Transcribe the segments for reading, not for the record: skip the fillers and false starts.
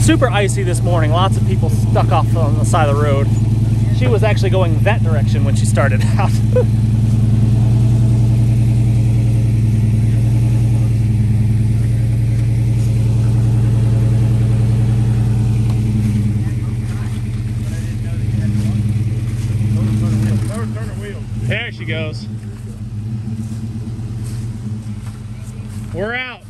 Super icy this morning. Lots of people stuck off on the side of the road. She was actually going that direction when she started out. There she goes. We're out.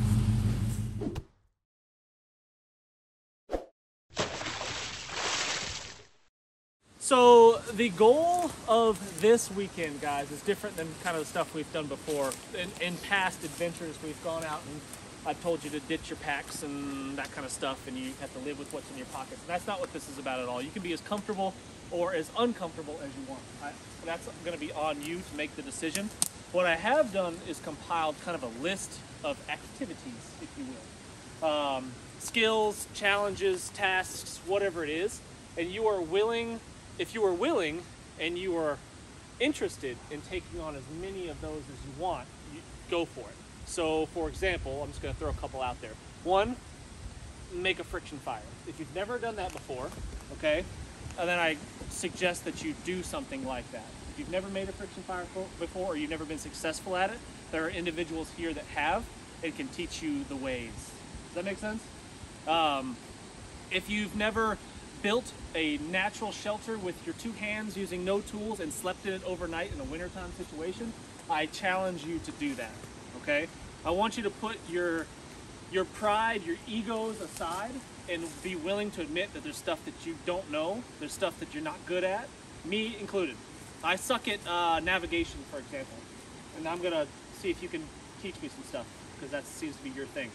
So the goal of this weekend, guys, is different than kind of the stuff we've done before. In past adventures, we've gone out and I've told you to ditch your packs and that kind of stuff, and you have to live with what's in your pockets. And that's not what this is about at all. You can be as comfortable or as uncomfortable as you want. That's going to be on you to make the decision. What I have done is compiled kind of a list of activities, if you will. Skills, challenges, tasks, whatever it is. And you are willing, if you are willing and you are interested in taking on as many of those as you want, you go for it. So, for example, I'm just going to throw a couple out there. One, make a friction fire. If you've never done that before, okay, and then I suggest that you do something like that. If you've never made a friction fire before or you've never been successful at it, there are individuals here that have and can teach you the ways. Does that make sense? If you've never built a natural shelter with your two hands using no tools and slept in it overnight in a wintertime situation, I challenge you to do that, okay? I want you to put your pride, your egos aside and be willing to admit that there's stuff that you don't know, there's stuff that you're not good at, me included. I suck at navigation, for example, and I'm gonna see if you can teach me some stuff, because that seems to be your thing.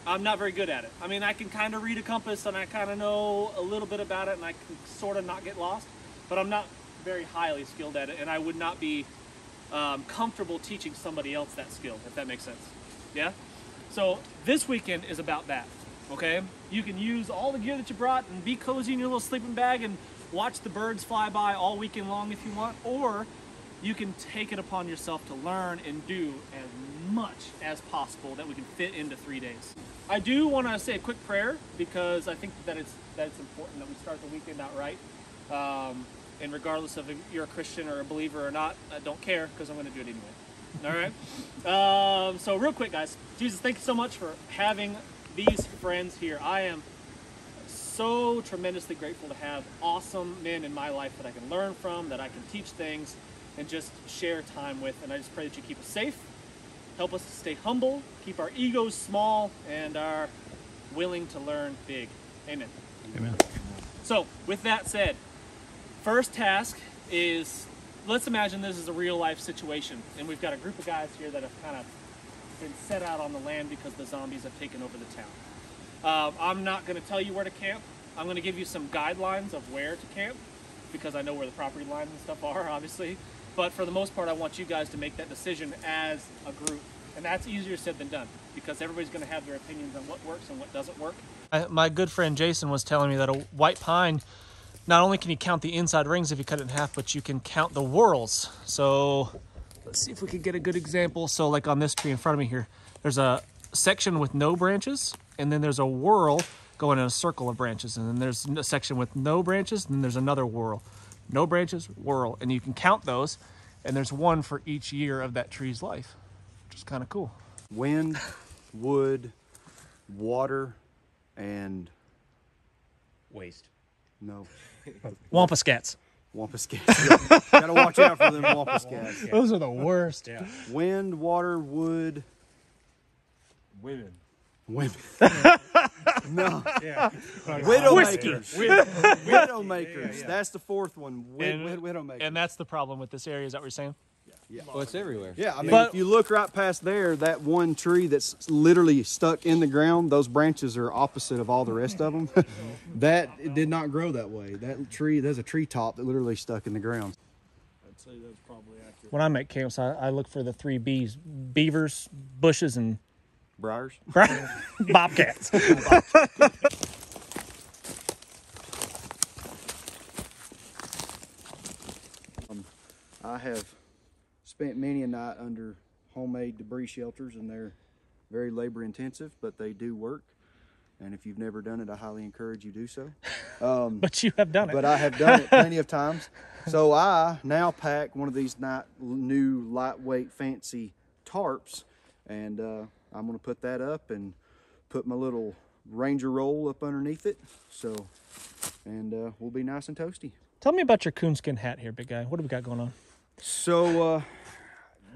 I'm not very good at it. I mean, I can kind of read a compass and I kind of know a little bit about it and I can sort of not get lost, but I'm not very highly skilled at it, and I would not be comfortable teaching somebody else that skill, if that makes sense. Yeah? So this weekend is about that, okay? You can use all the gear that you brought and be cozy in your little sleeping bag and watch the birds fly by all weekend long if you want, or you can take it upon yourself to learn and do as much as possible that we can fit into 3 days. I do want to say a quick prayer, because I think that it's important that we start the weekend out right. And regardless of if you're a Christian or a believer or not, I don't care, because I'm going to do it anyway. All right? So real quick, guys. Jesus, thank you so much for having these friends here. I am so tremendously grateful to have awesome men in my life that I can learn from, that I can teach things and just share time with. And I just pray that you keep us safe, help us to stay humble, keep our egos small, and are willing to learn big. Amen. Amen. So with that said, first task is, let's imagine this is a real life situation, and we've got a group of guys here that have kind of been set out on the land because the zombies have taken over the town. I'm not going to tell you where to camp. I'm going to give you some guidelines of where to camp, because I know where the property lines and stuff are, obviously. But for the most part, I want you guys to make that decision as a group. And that's easier said than done, because everybody's going to have their opinions on what works and what doesn't work. My good friend Jason was telling me that a white pine, not only can you count the inside rings if you cut it in half, but you can count the whorls. So let's see if we can get a good example. So like on this tree in front of me here, there's a section with no branches, and then there's a whorl going in a circle of branches, and then there's a section with no branches, and then there's another whorl. No branches, whorl, and you can count those, and there's one for each year of that tree's life, which is kind of cool. Wind, wood, water, and Waste. no. Wampuscats. Wampuscats. Gotta watch out for them wampuscats. Yeah. Those are the worst. Yeah. Wind, water, wood, Women. women. No. Yeah. Widowmakers. Widowmakers. Yeah. That's the fourth one. Widowmakers. And that's the problem with this area, is that what you're saying? Yeah. Well, it's everywhere. Yeah, I mean, But- if you look right past there, that one tree that's literally stuck in the ground, those branches are opposite of all the rest of them. It did not grow that way. That tree, there's a tree top that literally stuck in the ground. I'd say that's probably accurate. When I make camps, I look for the 3 B's: beavers, bushes, and Briars. bobcats. I have spent many a night under homemade debris shelters, and they're very labor intensive, but they do work. And if you've never done it, I highly encourage you do so. But you have done it. But I have done it plenty of times. So I now pack one of these new lightweight fancy tarps, and I'm going to put that up and put my little Ranger roll up underneath it. So, and we'll be nice and toasty. Tell me about your coonskin hat here, big guy. What do we got going on? So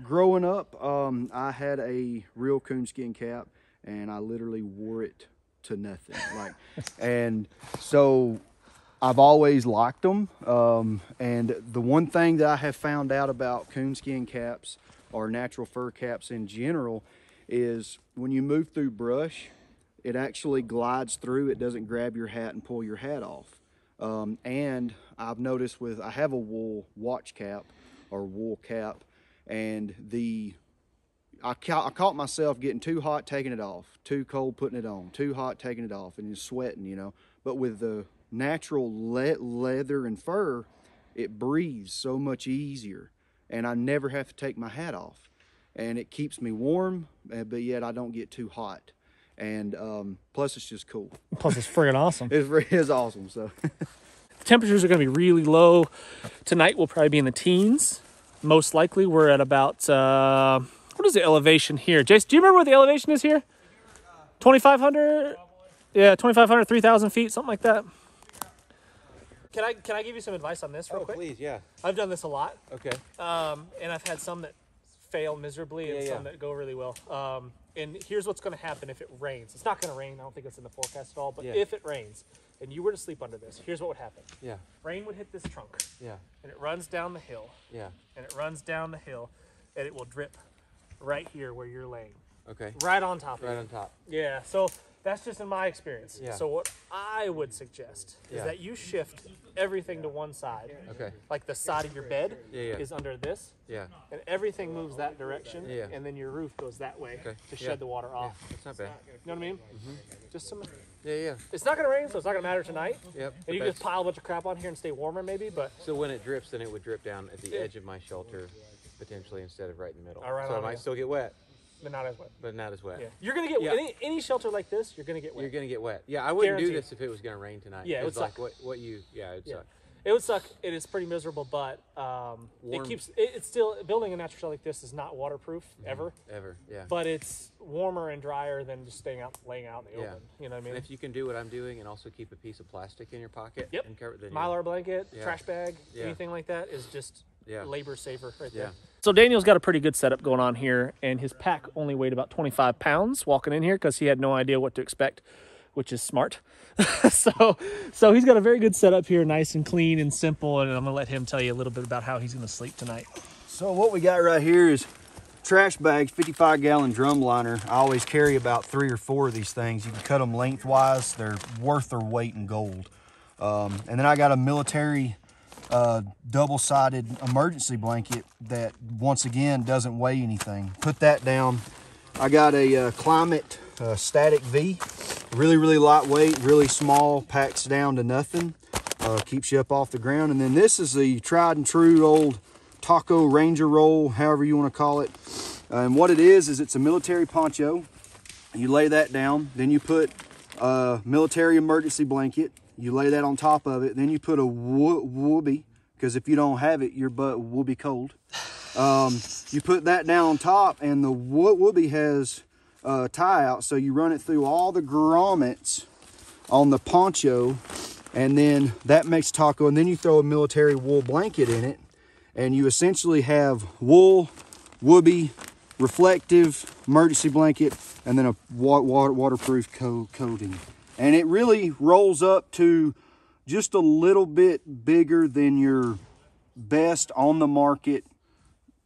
growing up, I had a real coonskin cap, and I literally wore it to nothing. And so I've always liked them. And the one thing that I have found out about coonskin caps or natural fur caps in general is when you move through brush, it actually glides through. It doesn't grab your hat and pull your hat off. And I've noticed I have a wool watch cap or wool cap, and I caught myself getting too hot taking it off, too cold putting it on, too hot taking it off, and just sweating, you know. But with the natural leather and fur, it breathes so much easier, and I never have to take my hat off, and it keeps me warm, but yet I don't get too hot. And plus it's just cool. Plus it's friggin' awesome. It is awesome. So the temperatures are going to be really low tonight. We'll probably be in the teens. Most likely we're at about what is the elevation here? Jace, do you remember what the elevation is here? 2,500? Yeah, 2,500, 3,000 feet, something like that. Can I give you some advice on this real quick? Please, yeah. I've done this a lot. Okay. And I've had some that fail miserably and some that go really well. And here's what's going to happen if it rains. It's not going to rain. I don't think it's in the forecast at all. But if it rains and you were to sleep under this, here's what would happen. Yeah. Rain would hit this trunk. Yeah. And it runs down the hill. Yeah. And it runs down the hill. And it will drip right here where you're laying. Okay. Right on top of it. Right on top. Yeah. So that's just in my experience. Yeah. So what I would suggest is that you shift everything to one side. Okay. Like the side of your bed Yeah. is under this. Yeah. And everything moves that direction. Yeah. And then your roof goes that way to Yeah. shed the water off. That's not bad. You know what I mean? Just some. Yeah. It's not going to rain, so it's not going to matter tonight. Yep. And you can just pile a bunch of crap on here and stay warmer maybe, but So when it drips, then it would drip down at the edge of my shelter, potentially, instead of right in the middle. All right, so on it might it. still get wet, but not as wet. but not as wet. Yeah. You're going to get any shelter like this, you're going to get wet. You're gonna get wet. Yeah, I wouldn't do Guaranteed. this if it was gonna rain tonight. Yeah, it would It's like suck. what you it'd suck. It would suck. It is pretty miserable, but it keeps it's still building a natural shelter like this is not waterproof ever. Yeah. But it's warmer and drier than just laying out in the open. You know what I mean? And if you can do what I'm doing and also keep a piece of plastic in your pocket and cover, then Mylar blanket, trash bag, anything like that is just Yeah. labor saver right Yeah. there. So Daniel's got a pretty good setup going on here, and his pack only weighed about 25 pounds walking in here because he had no idea what to expect, which is smart. so he's got a very good setup here, nice and clean and simple, and I'm gonna let him tell you a little bit about how he's gonna sleep tonight. So what we got right here is trash bags, 55-gallon drum liner. I always carry about 3 or 4 of these things. You can cut them lengthwise. They're worth their weight in gold. And then I got a military double-sided emergency blanket that, once again, doesn't weigh anything. Put that down. I got a Climate Static V. Really lightweight, really small, packs down to nothing. Keeps you up off the ground. And then this is the tried and true old Taco Ranger roll, however you want to call it. And what it is it's a military poncho. You lay that down, then you put a military emergency blanket. You lay that on top of it. Then you put a whoopee, because if you don't have it, your butt will be cold. You put that down on top, and the whoopee has a tie out, so you run it through all the grommets on the poncho, and then that makes taco. And then you throw a military wool blanket in it, and you essentially have wool, whoopee, reflective emergency blanket, and then a waterproof coating. And it really rolls up to just a little bit bigger than your best on the market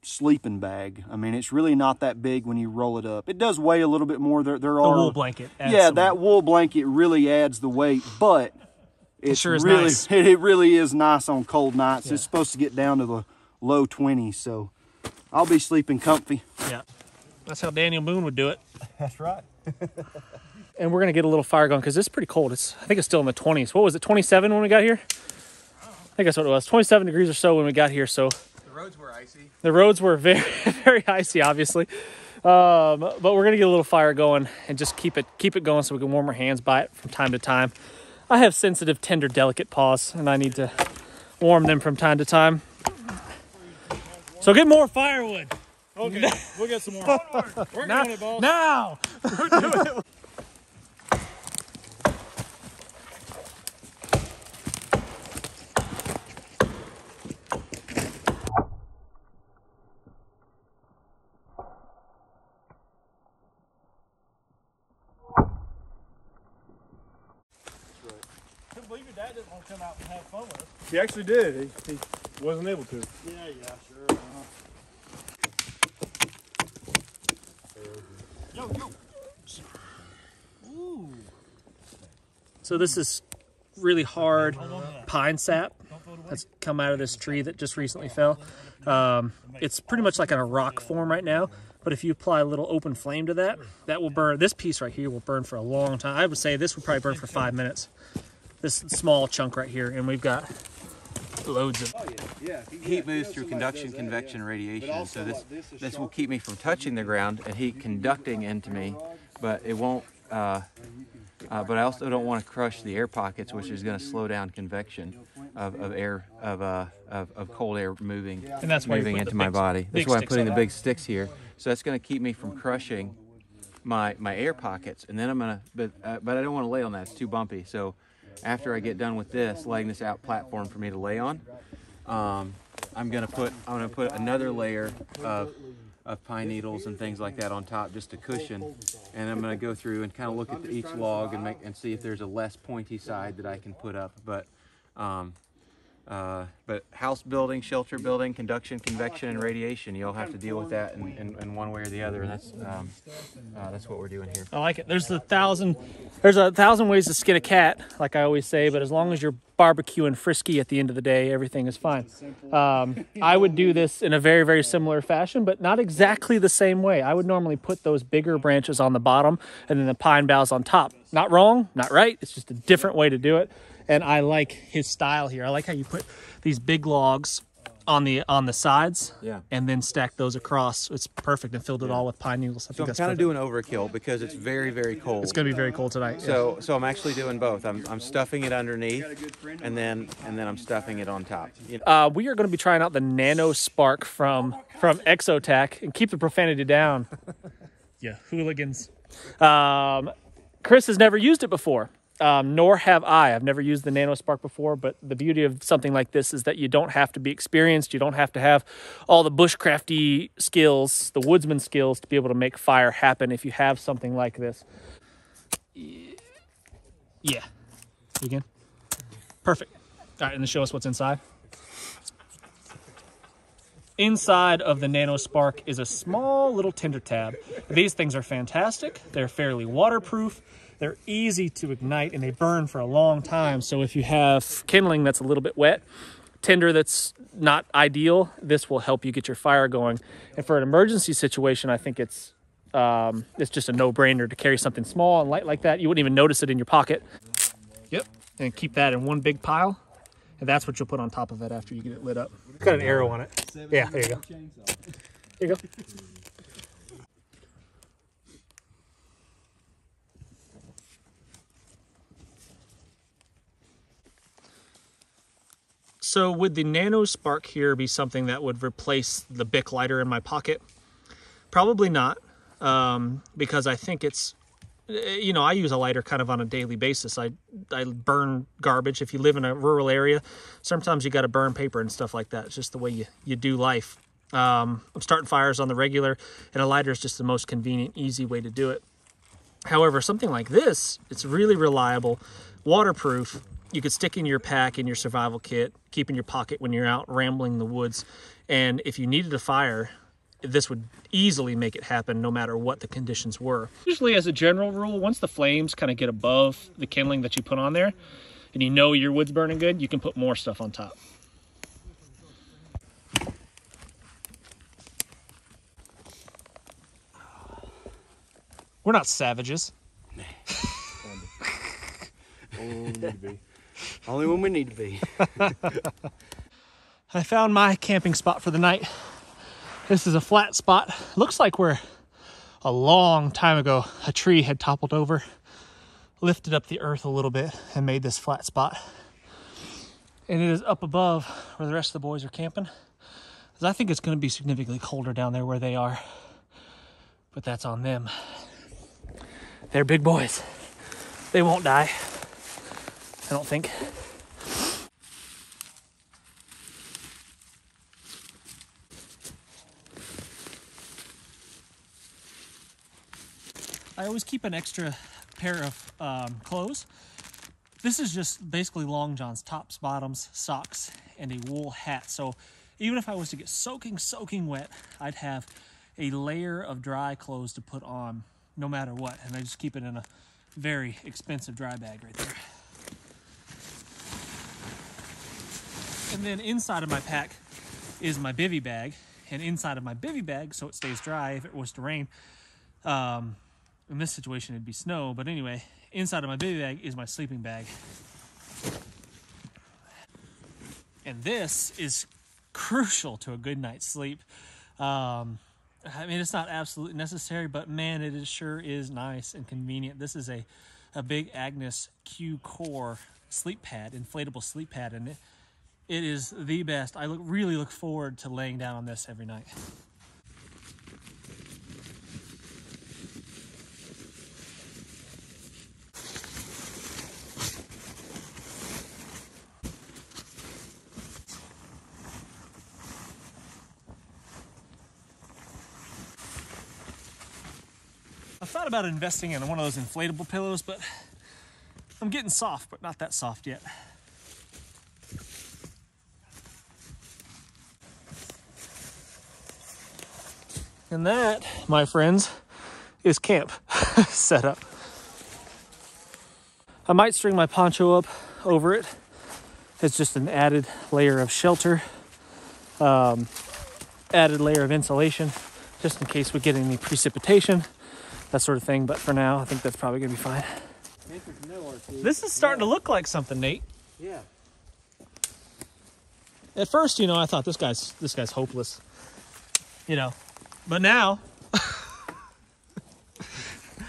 sleeping bag. I mean, it's really not that big when you roll it up. It does weigh a little bit more. There are the wool blanket. That wool blanket really adds the weight, but it sure is really nice. It really is nice on cold nights. It's supposed to get down to the low 20s, so I'll be sleeping comfy. Yeah, that's how Daniel Boone would do it. That's right. And we're gonna get a little fire going because it's pretty cold. I think it's still in the 20s. What was it, 27 when we got here? I think that's what it was, 27 degrees or so when we got here. So the roads were icy. the roads were very, very icy, obviously. But we're gonna get a little fire going and just keep it going so we can warm our hands by it from time to time. I have sensitive, tender, delicate paws, and I need to warm them from time to time. So get more firewood. Okay, we'll get some more. We're doing it, boss. Now! We're doing it. I can't believe your dad didn't want to come out and have fun with us. He actually did. He wasn't able to. Yeah, sure. Yo. Ooh. So this is really hard pine sap that's come out of this tree that just recently fell. It's pretty much like in a rock form right now, but if you apply a little open flame to that, that will burn. This piece right here will burn for a long time. I would say this would probably burn for 5 minutes. This small chunk right here, and we've got loads of Heat moves through conduction, convection, and radiation. So this will keep me from touching the ground and heat conducting into me, but it won't. But I also don't want to crush the air pockets, which is going to slow down convection of air of cold air moving and that's why moving into my body. That's why I'm putting the big sticks here. So that's going to keep me from crushing my air pockets. And then I'm gonna, but I don't want to lay on that. It's too bumpy. So after I get done with this, laying this out platform for me to lay on, I'm gonna put another layer of pine needles and things like that on top, just a cushion, and I'm going to go through and kind of look at each log and see if there's a less pointy side that I can put up. But house building, shelter building, conduction, convection, and radiation, you'll have to deal with that in one way or the other, and that's what we're doing here. I like it. There's a thousand ways to skin a cat, like I always say, but as long as you're barbecuing frisky at the end of the day, everything is fine. I would do this in a very, very similar fashion, but not exactly the same way. I would normally put those bigger branches on the bottom and then the pine boughs on top. Not wrong, not right. It's just a different way to do it. And I like his style here. I like how you put these big logs on the sides, and then stack those across. It's perfect, and filled it all with pine needles. So I'm kind of doing overkill because it's very, very cold. It's going to be very cold tonight. So I'm actually doing both. I'm stuffing it underneath, and then I'm stuffing it on top. You know? We are going to be trying out the Nano Spark from Exotac, and keep the profanity down. Yeah, hooligans. Chris has never used it before. Nor have I. I've never used the Nano Spark before, but the beauty of something like this is that you don't have to be experienced. You don't have to have all the bushcrafty skills, the woodsman skills to be able to make fire happen if you have something like this. Yeah. Again. Perfect. All right, and then show us what's inside. Inside of the Nano Spark is a small little tinder tab. These things are fantastic. They're fairly waterproof. They're easy to ignite, and they burn for a long time. So if you have kindling that's a little bit wet, tinder that's not ideal, this will help you get your fire going. And for an emergency situation, I think it's just a no-brainer to carry something small and light like that. You wouldn't even notice it in your pocket. Yep, and keep that in one big pile. And that's what you'll put on top of it after you get it lit up. It's got an arrow on it. Yeah, there you go. There you go. So would the Nano Spark here be something that would replace the Bic lighter in my pocket? Probably not, because I think it's, you know, I use a lighter kind of on a daily basis. I burn garbage. If you live in a rural area, sometimes you got to burn paper and stuff like that. It's just the way you do life. I'm starting fires on the regular, and a lighter is just the most convenient, easy way to do it. However, something like this, it's really reliable, waterproof. You could stick in your pack, in your survival kit, keep in your pocket when you're out rambling in the woods. And if you needed a fire, this would easily make it happen no matter what the conditions were. Usually as a general rule, once the flames kind of get above the kindling that you put on there, and you know your wood's burning good, you can put more stuff on top. We're not savages. Only when we need to be. I found my camping spot for the night. This is a flat spot. Looks like we're a long time ago, a tree had toppled over, lifted up the earth a little bit, and made this flat spot. And it is up above where the rest of the boys are camping, because I think it's going to be significantly colder down there where they are. But that's on them. They're big boys. They won't die, I don't think. I always keep an extra pair of clothes. This is just basically long johns, tops, bottoms, socks, and a wool hat. So even if I was to get soaking wet, I'd have a layer of dry clothes to put on no matter what. And I just keep it in a very expensive dry bag right there. And then inside of my pack is my bivy bag. And inside of my bivy bag, so it stays dry if it was to rain, in this situation it'd be snow, but anyway, inside of my bivy bag is my sleeping bag. And this is crucial to a good night's sleep. I mean, it's not absolutely necessary, but man, it sure is nice and convenient. This is a big Agnes Q Core sleep pad, inflatable sleep pad, and it is the best. I really look forward to laying down on this every night. I thought about investing in one of those inflatable pillows, but I'm getting soft, but not that soft yet. And that, my friends, is camp setup. I might string my poncho up over it. It's just an added layer of shelter, added layer of insulation, just in case we get any precipitation, that sort of thing. But for now, I think that's probably gonna be fine. This is starting to look like something, Nate. Yeah. At first, you know, I thought this guy's hopeless, you know, but now I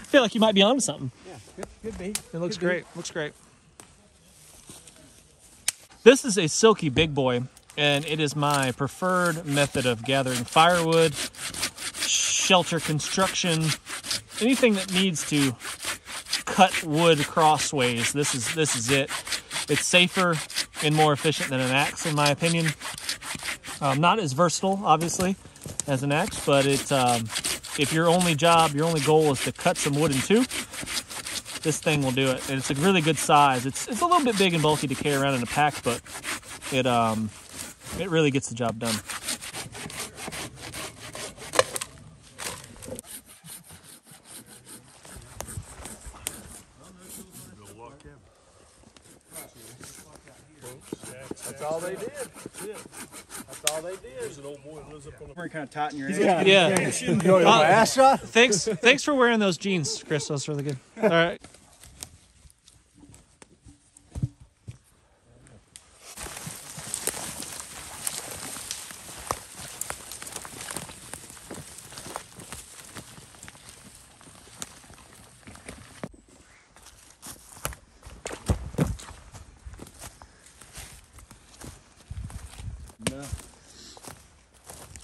feel like you might be onto something. Yeah, could be. It looks great. Looks great. This is a silky big boy, and it is my preferred method of gathering firewood, shelter construction, anything that needs to cut wood crossways. This is it. It's safer and more efficient than an axe, in my opinion. Not as versatile, obviously, as an axe, but it's if your only goal is to cut some wood in two, this thing will do it. And it's a really good size. It's a little bit big and bulky to carry around in a pack, but it really gets the job done. That's all they did. That's all they did. There's an old boy that lives up on the... We're kind of tight in your ass. Yeah. You want my ass shot? Thanks for wearing those jeans, Chris. That's really good. All right.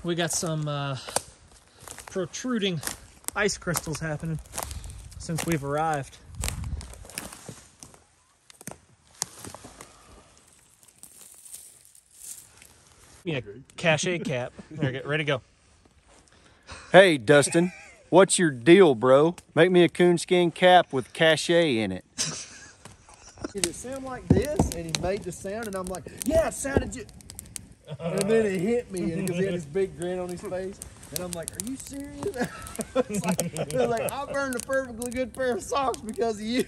We got some protruding ice crystals happening since we've arrived. Yeah, cachet cap. There, get ready to go. Hey, Dustin, what's your deal, bro? Make me a coonskin cap with cachet in it. Did it sound like this? And he made the sound, and I'm like, yeah, it sounded just... And then it hit me, and because he had this big grin on his face, and I'm like, "Are you serious?" It's like I burned a perfectly good pair of socks because of you.